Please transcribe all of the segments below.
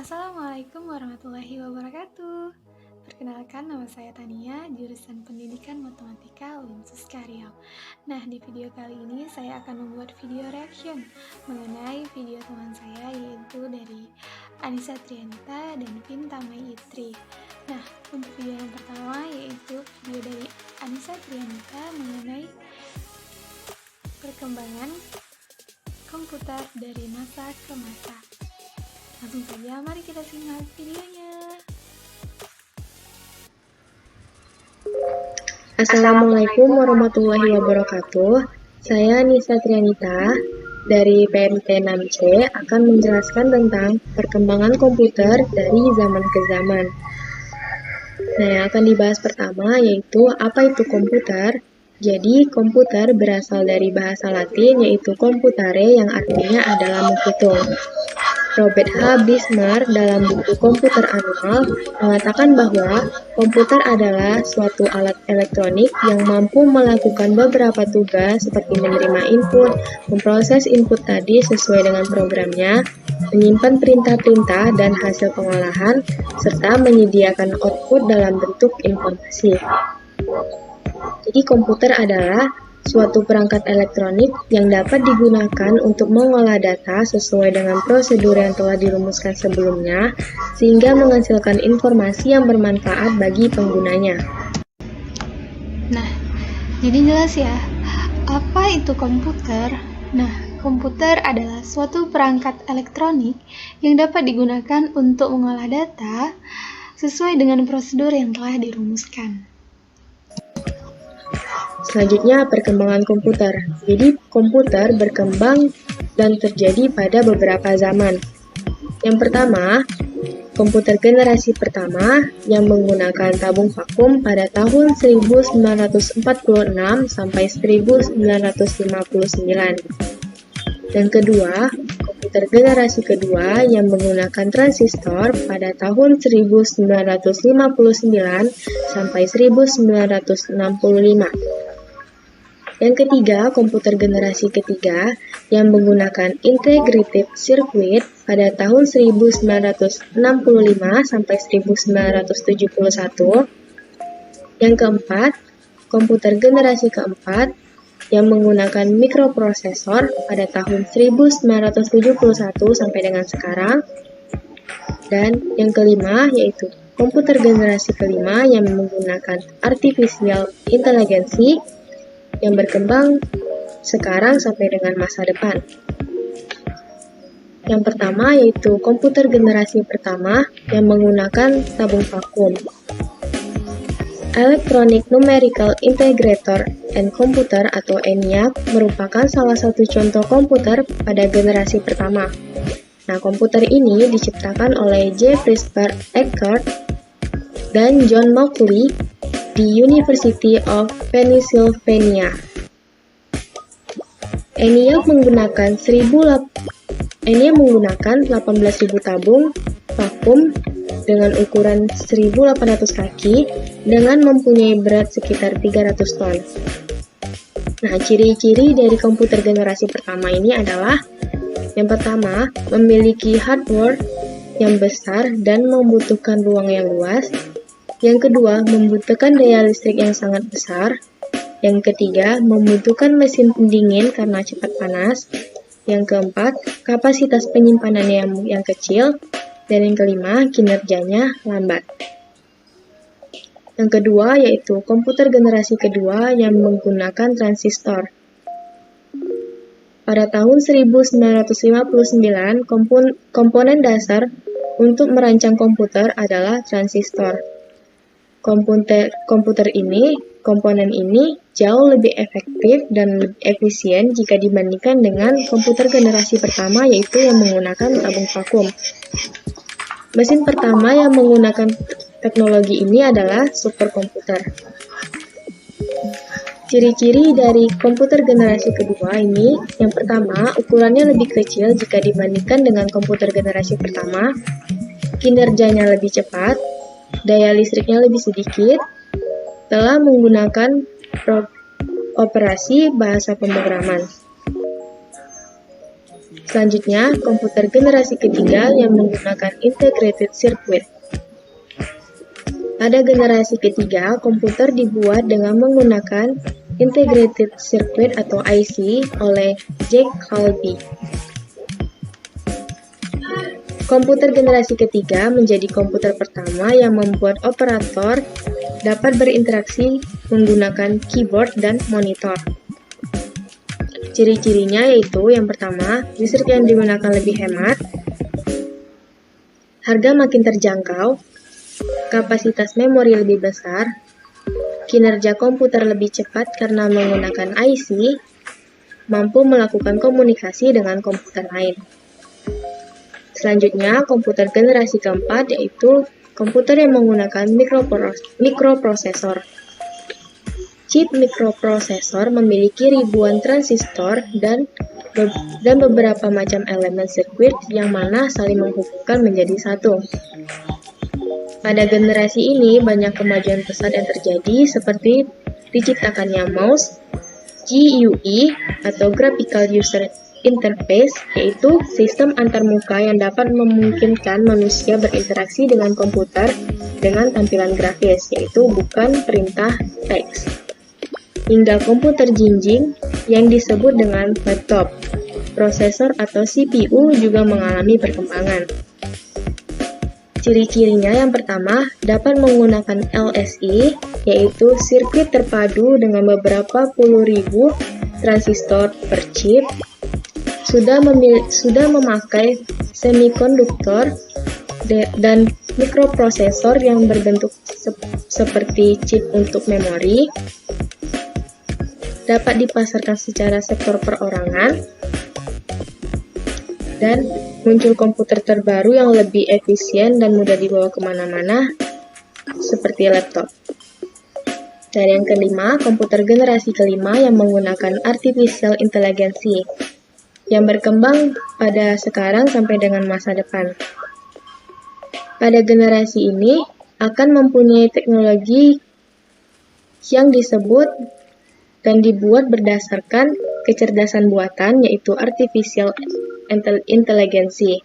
Assalamualaikum warahmatullahi wabarakatuh. Perkenalkan, nama saya Tania, jurusan Pendidikan Matematika UIN Riau. Nah, di video kali ini saya akan membuat video reaction mengenai video teman saya, yaitu dari Anissa Trianita dan Pinta Maitri. Nah, untuk video yang pertama yaitu video dari Anissa Trianita mengenai perkembangan komputer dari masa ke masa. Langsung saja, mari kita simak videonya. Assalamualaikum warahmatullahi wabarakatuh. Saya Nisa Trianita dari PMT 6C akan menjelaskan tentang perkembangan komputer dari zaman ke zaman. Nah, yang akan dibahas pertama yaitu apa itu komputer. Jadi, komputer berasal dari bahasa Latin yaitu computare yang artinya adalah menghitung. Robert H. Bismarck dalam buku Komputer Annual mengatakan bahwa komputer adalah suatu alat elektronik yang mampu melakukan beberapa tugas seperti menerima input, memproses input tadi sesuai dengan programnya, menyimpan perintah-perintah dan hasil pengolahan, serta menyediakan output dalam bentuk informasi. Jadi komputer adalah suatu perangkat elektronik yang dapat digunakan untuk mengolah data sesuai dengan prosedur yang telah dirumuskan sebelumnya, sehingga menghasilkan informasi yang bermanfaat bagi penggunanya. Nah, jadi jelas ya, apa itu komputer? Nah, komputer adalah suatu perangkat elektronik yang dapat digunakan untuk mengolah data sesuai dengan prosedur yang telah dirumuskan. Selanjutnya, perkembangan komputer. Jadi, komputer berkembang dan terjadi pada beberapa zaman. Yang pertama, komputer generasi pertama yang menggunakan tabung vakum pada tahun 1946 sampai 1959. Yang kedua, komputer generasi kedua yang menggunakan transistor pada tahun 1959 sampai 1965. Yang ketiga, komputer generasi ketiga yang menggunakan integrated circuit pada tahun 1965 sampai 1971. Yang keempat, komputer generasi keempat yang menggunakan mikroprosesor pada tahun 1971 sampai dengan sekarang. Dan yang kelima yaitu komputer generasi kelima yang menggunakan artificial intelligence yang berkembang sekarang sampai dengan masa depan. Yang pertama yaitu komputer generasi pertama yang menggunakan tabung vakum. Electronic Numerical Integrator and Computer atau ENIAC merupakan salah satu contoh komputer pada generasi pertama. Nah, komputer ini diciptakan oleh J. Presper Eckert dan John Mauchly di University of Pennsylvania. ENIAC menggunakan 18.000 tabung vakum dengan ukuran 1.800 kaki dengan mempunyai berat sekitar 300 ton. Nah, ciri-ciri dari komputer generasi pertama ini adalah yang pertama, memiliki hardware yang besar dan membutuhkan ruang yang luas. Yang kedua, membutuhkan daya listrik yang sangat besar. Yang ketiga, membutuhkan mesin pendingin karena cepat panas. Yang keempat, kapasitas penyimpanannya yang kecil. Dan yang kelima, kinerjanya lambat. Yang kedua, yaitu komputer generasi kedua yang menggunakan transistor. Pada tahun 1959, komponen dasar untuk merancang komputer adalah transistor. Komponen ini jauh lebih efektif dan lebih efisien jika dibandingkan dengan komputer generasi pertama yaitu yang menggunakan tabung vakum. Mesin pertama yang menggunakan teknologi ini adalah superkomputer. Ciri-ciri dari komputer generasi kedua ini, yang pertama, ukurannya lebih kecil jika dibandingkan dengan komputer generasi pertama, kinerjanya lebih cepat, daya listriknya lebih sedikit, telah menggunakan operasi bahasa pemrograman. Selanjutnya, komputer generasi ketiga yang menggunakan integrated circuit. Pada generasi ketiga, komputer dibuat dengan menggunakan integrated circuit atau IC oleh Jack Halby. Komputer generasi ketiga menjadi komputer pertama yang membuat operator dapat berinteraksi menggunakan keyboard dan monitor. Ciri-cirinya yaitu yang pertama, listrik yang digunakan lebih hemat, harga makin terjangkau, kapasitas memori lebih besar, kinerja komputer lebih cepat karena menggunakan IC, mampu melakukan komunikasi dengan komputer lain. Selanjutnya, komputer generasi keempat yaitu komputer yang menggunakan mikroprosesor. Chip mikroprosesor memiliki ribuan transistor dan beberapa macam elemen sirkuit yang mana saling menghubungkan menjadi satu. Pada generasi ini, banyak kemajuan pesat yang terjadi seperti diciptakannya mouse, GUI atau Graphical User Interface, yaitu sistem antarmuka yang dapat memungkinkan manusia berinteraksi dengan komputer dengan tampilan grafis, yaitu bukan perintah teks. Hingga komputer jinjing yang disebut dengan laptop. Prosesor atau CPU juga mengalami perkembangan. Ciri-cirinya yang pertama, dapat menggunakan LSI, yaitu sirkuit terpadu dengan beberapa puluh ribu transistor per chip, sudah memakai semikonduktor dan mikroprosesor yang berbentuk seperti chip untuk memori, dapat dipasarkan secara sektor perorangan, dan muncul komputer terbaru yang lebih efisien dan mudah dibawa kemana-mana, seperti laptop. Dan yang kelima, komputer generasi kelima yang menggunakan artificial intelligence, yang berkembang pada sekarang sampai dengan masa depan. Pada generasi ini, akan mempunyai teknologi yang disebut dan dibuat berdasarkan kecerdasan buatan, yaitu artificial intelligence.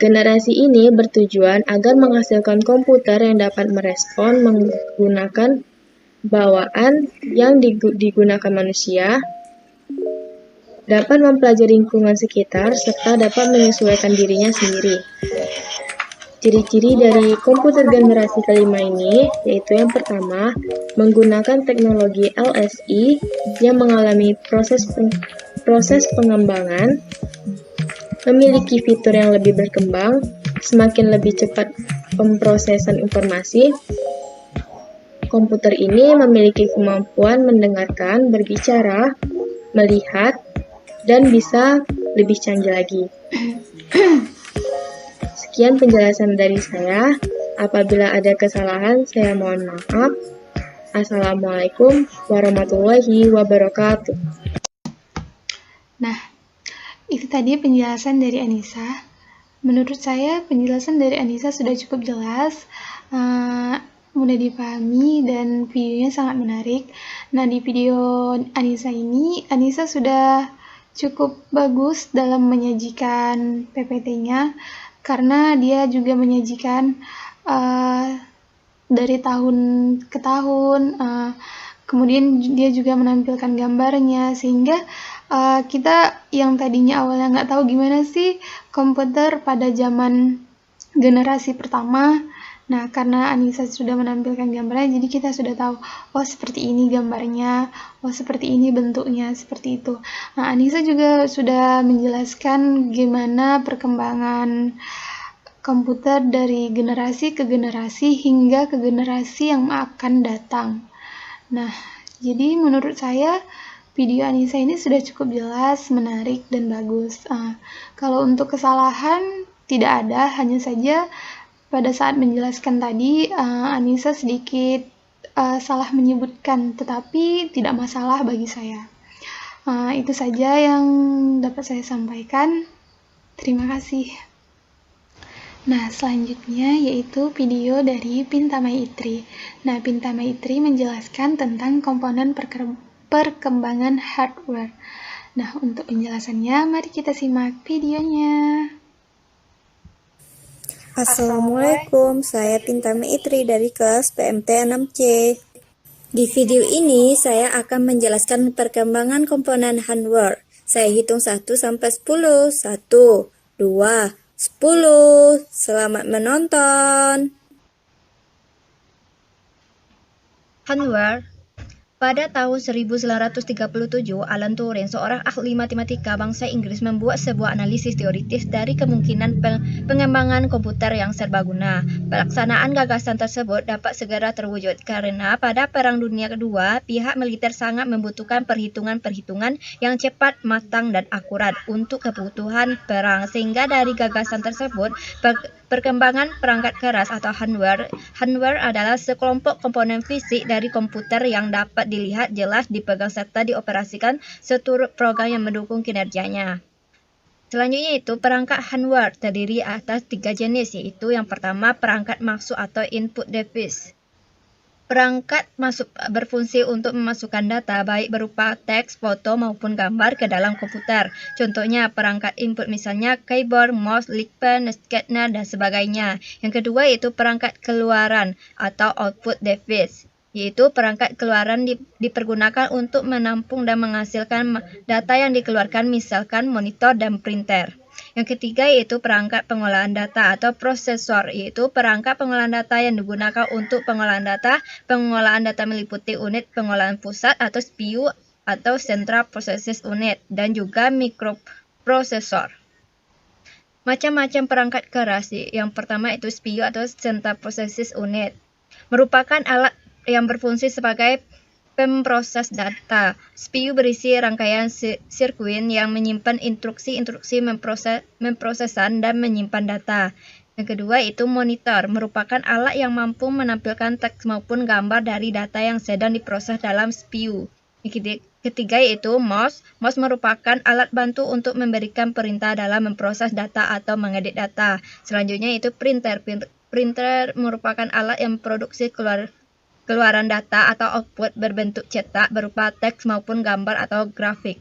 Generasi ini bertujuan agar menghasilkan komputer yang dapat merespon menggunakan bawaan yang digunakan manusia, dapat mempelajari lingkungan sekitar, serta dapat menyesuaikan dirinya sendiri. Ciri-ciri dari komputer generasi kelima ini, yaitu yang pertama, menggunakan teknologi LSI yang mengalami proses pengembangan, memiliki fitur yang lebih berkembang, semakin lebih cepat pemrosesan informasi. Komputer ini memiliki kemampuan mendengarkan, berbicara, melihat, dan bisa lebih canggih lagi. Sekian penjelasan dari saya. Apabila ada kesalahan, saya mohon maaf. Assalamualaikum warahmatullahi wabarakatuh. Nah, itu tadi penjelasan dari Anissa. Menurut saya, penjelasan dari Anissa sudah cukup jelas, mudah dipahami, dan videonya sangat menarik. Nah, di video Anissa ini, Anissa sudah cukup bagus dalam menyajikan PPT-nya, karena dia juga menyajikan dari tahun ke tahun, kemudian dia juga menampilkan gambarnya, sehingga kita yang tadinya awalnya nggak tahu gimana sih komputer pada zaman generasi pertama. Nah, karena Anissa sudah menampilkan gambarnya, jadi kita sudah tahu, oh seperti ini gambarnya, oh seperti ini bentuknya, seperti itu. Nah, Anissa juga sudah menjelaskan gimana perkembangan komputer dari generasi ke generasi hingga ke generasi yang akan datang. Nah, jadi menurut saya video Anissa ini sudah cukup jelas, menarik, dan bagus. Kalau untuk kesalahan tidak ada, hanya saja pada saat menjelaskan tadi, Anissa sedikit salah menyebutkan, tetapi tidak masalah bagi saya. Itu saja yang dapat saya sampaikan. Terima kasih. Nah, selanjutnya yaitu video dari Pinta Maitri. Nah, Pinta Maitri menjelaskan tentang komponen perkembangan hardware. Nah, untuk penjelasannya, mari kita simak videonya. Assalamualaikum, saya Pintami Itri dari kelas PMT 6C. Di video ini saya akan menjelaskan perkembangan komponen hardware. Saya hitung 1 sampai 10. 1, 2, 10. Selamat menonton. Hardware. Pada tahun 1937, Alan Turing, seorang ahli matematika bangsa Inggris, membuat sebuah analisis teoritis dari kemungkinan pengembangan komputer yang serbaguna. Pelaksanaan gagasan tersebut dapat segera terwujud karena pada Perang Dunia Kedua, pihak militer sangat membutuhkan perhitungan-perhitungan yang cepat, matang, dan akurat untuk kebutuhan perang. Sehingga dari gagasan tersebut, perkembangan perangkat keras atau hardware adalah sekelompok komponen fisik dari komputer yang dapat dilihat jelas, dipegang serta dioperasikan seturut program yang mendukung kinerjanya. Selanjutnya itu perangkat hardware terdiri atas 3 jenis, yaitu yang pertama perangkat masuk atau input device. Perangkat masuk berfungsi untuk memasukkan data baik berupa teks, foto maupun gambar ke dalam komputer. Contohnya perangkat input misalnya keyboard, mouse, lead pen, scanner, dan sebagainya. Yang kedua yaitu perangkat keluaran atau output device, yaitu perangkat keluaran dipergunakan untuk menampung dan menghasilkan data yang dikeluarkan, misalkan monitor dan printer. Yang ketiga yaitu perangkat pengolahan data atau prosesor, yaitu perangkat pengolahan data yang digunakan untuk pengolahan data. Pengolahan data meliputi unit pengolahan pusat atau CPU atau Central Processing Unit dan juga mikroprosesor. Macam-macam perangkat keras. Yang pertama itu CPU atau Central Processing Unit, merupakan alat yang berfungsi sebagai pemproses data. CPU berisi rangkaian sirkuit yang menyimpan instruksi-instruksi memprosesan dan menyimpan data. Yang kedua itu monitor, merupakan alat yang mampu menampilkan teks maupun gambar dari data yang sedang diproses dalam CPU. Yang ketiga yaitu mouse. Mouse merupakan alat bantu untuk memberikan perintah dalam memproses data atau mengedit data. Selanjutnya itu printer. Printer merupakan alat yang memproduksi keluaran data atau output berbentuk cetak berupa teks maupun gambar atau grafik.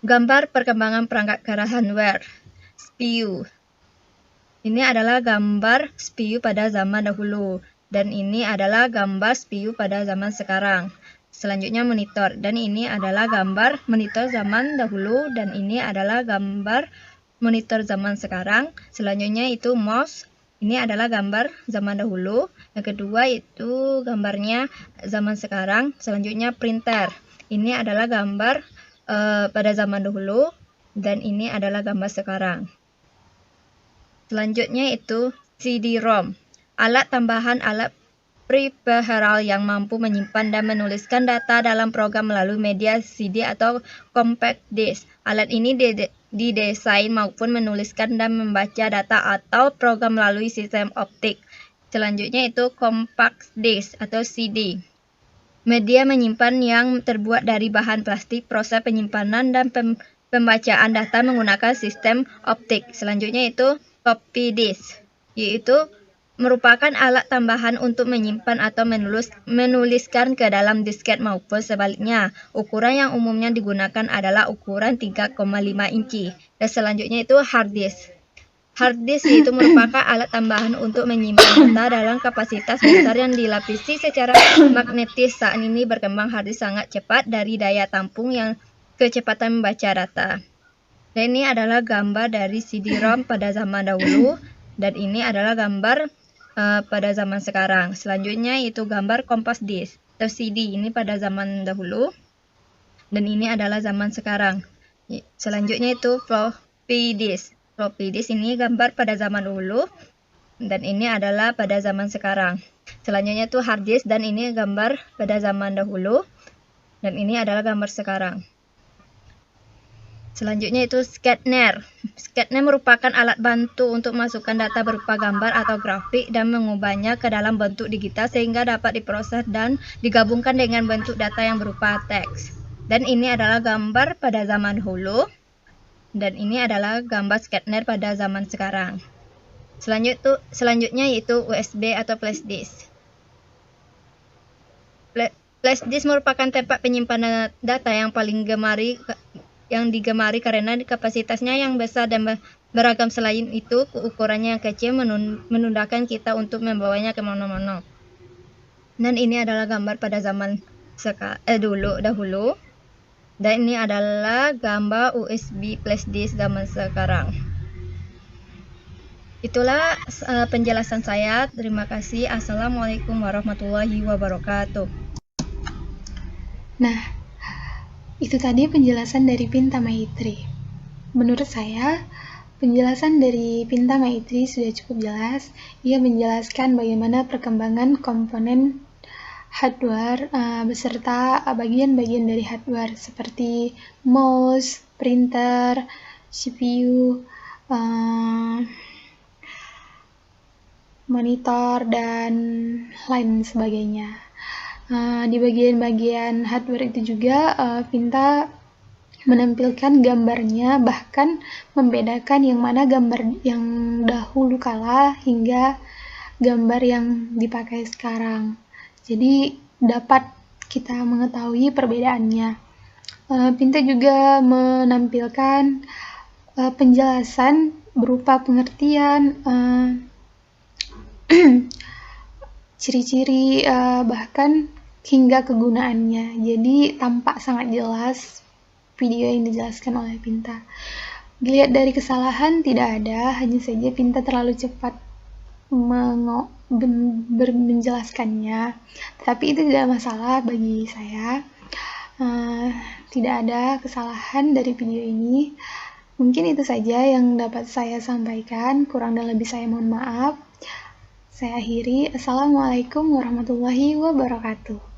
Gambar perkembangan perangkat keras hardware. CPU. Ini adalah gambar CPU pada zaman dahulu dan ini adalah gambar CPU pada zaman sekarang. Selanjutnya monitor, dan ini adalah gambar monitor zaman dahulu dan ini adalah gambar monitor zaman sekarang. Selanjutnya itu mouse. Ini adalah gambar zaman dahulu. Yang kedua itu gambarnya zaman sekarang. Selanjutnya printer. Ini adalah gambar pada zaman dahulu dan ini adalah gambar sekarang. Selanjutnya itu CD-ROM. Alat tambahan, alat peripheral yang mampu menyimpan dan menuliskan data dalam program melalui media CD atau compact disk. Alat ini didesain maupun menuliskan dan membaca data atau program melalui sistem optik. Selanjutnya itu compact disk atau CD. Media menyimpan yang terbuat dari bahan plastik, proses penyimpanan dan pembacaan data menggunakan sistem optik. Selanjutnya itu floppy disk, yaitu merupakan alat tambahan untuk menyimpan atau menuliskan ke dalam disket maupun sebaliknya. Ukuran yang umumnya digunakan adalah ukuran 3,5 inci. Dan selanjutnya itu hard disk. Hard disk yaitu merupakan alat tambahan untuk menyimpan data dalam kapasitas besar yang dilapisi secara magnetis. Saat ini berkembang hard disk sangat cepat dari daya tampung yang kecepatan membaca data. Dan ini adalah gambar dari CD-ROM pada zaman dahulu dan ini adalah gambar pada zaman sekarang. Selanjutnya itu gambar compact disk atau CD, ini pada zaman dahulu dan ini adalah zaman sekarang. Selanjutnya itu floppy disk. Floppy disk ini gambar pada zaman dahulu dan ini adalah pada zaman sekarang. Selanjutnya itu hard disk dan ini gambar pada zaman dahulu dan ini adalah gambar sekarang. Selanjutnya itu scanner. Scanner merupakan alat bantu untuk masukkan data berupa gambar atau grafik dan mengubahnya ke dalam bentuk digital sehingga dapat diproses dan digabungkan dengan bentuk data yang berupa teks. Dan ini adalah gambar pada zaman dahulu dan ini adalah gambar scanner pada zaman sekarang. Selanjutnya yaitu USB atau flash disk. Flash disk merupakan tempat penyimpanan data yang paling yang digemari karena kapasitasnya yang besar dan beragam. Selain itu, ukurannya yang kecil menundakkan kita untuk membawanya kemana-mana. Dan ini adalah gambar pada zaman dahulu. Dan ini adalah gambar USB flash disk zaman sekarang. Itulah penjelasan saya. Terima kasih. Assalamualaikum warahmatullahi wabarakatuh. Nah, itu tadi penjelasan dari Pinta Maitri. Menurut saya, penjelasan dari Pinta Maitri sudah cukup jelas. Ia menjelaskan bagaimana perkembangan komponen hardware beserta bagian-bagian dari hardware seperti mouse, printer, CPU, monitor, dan lain sebagainya. Di bagian-bagian hardware itu juga Pinta menampilkan gambarnya, bahkan membedakan yang mana gambar yang dahulu kala hingga gambar yang dipakai sekarang. Jadi dapat kita mengetahui perbedaannya. Pinta juga menampilkan penjelasan berupa pengertian, ciri-ciri, bahkan hingga kegunaannya. Jadi tampak sangat jelas video yang dijelaskan oleh Pinta. Dilihat dari kesalahan tidak ada, hanya saja Pinta terlalu cepat menjelaskannya. Tapi itu tidak masalah bagi saya. Tidak ada kesalahan dari video ini. Mungkin itu saja yang dapat saya sampaikan. Kurang dan lebih saya mohon maaf. Saya akhiri. Assalamualaikum warahmatullahi wabarakatuh.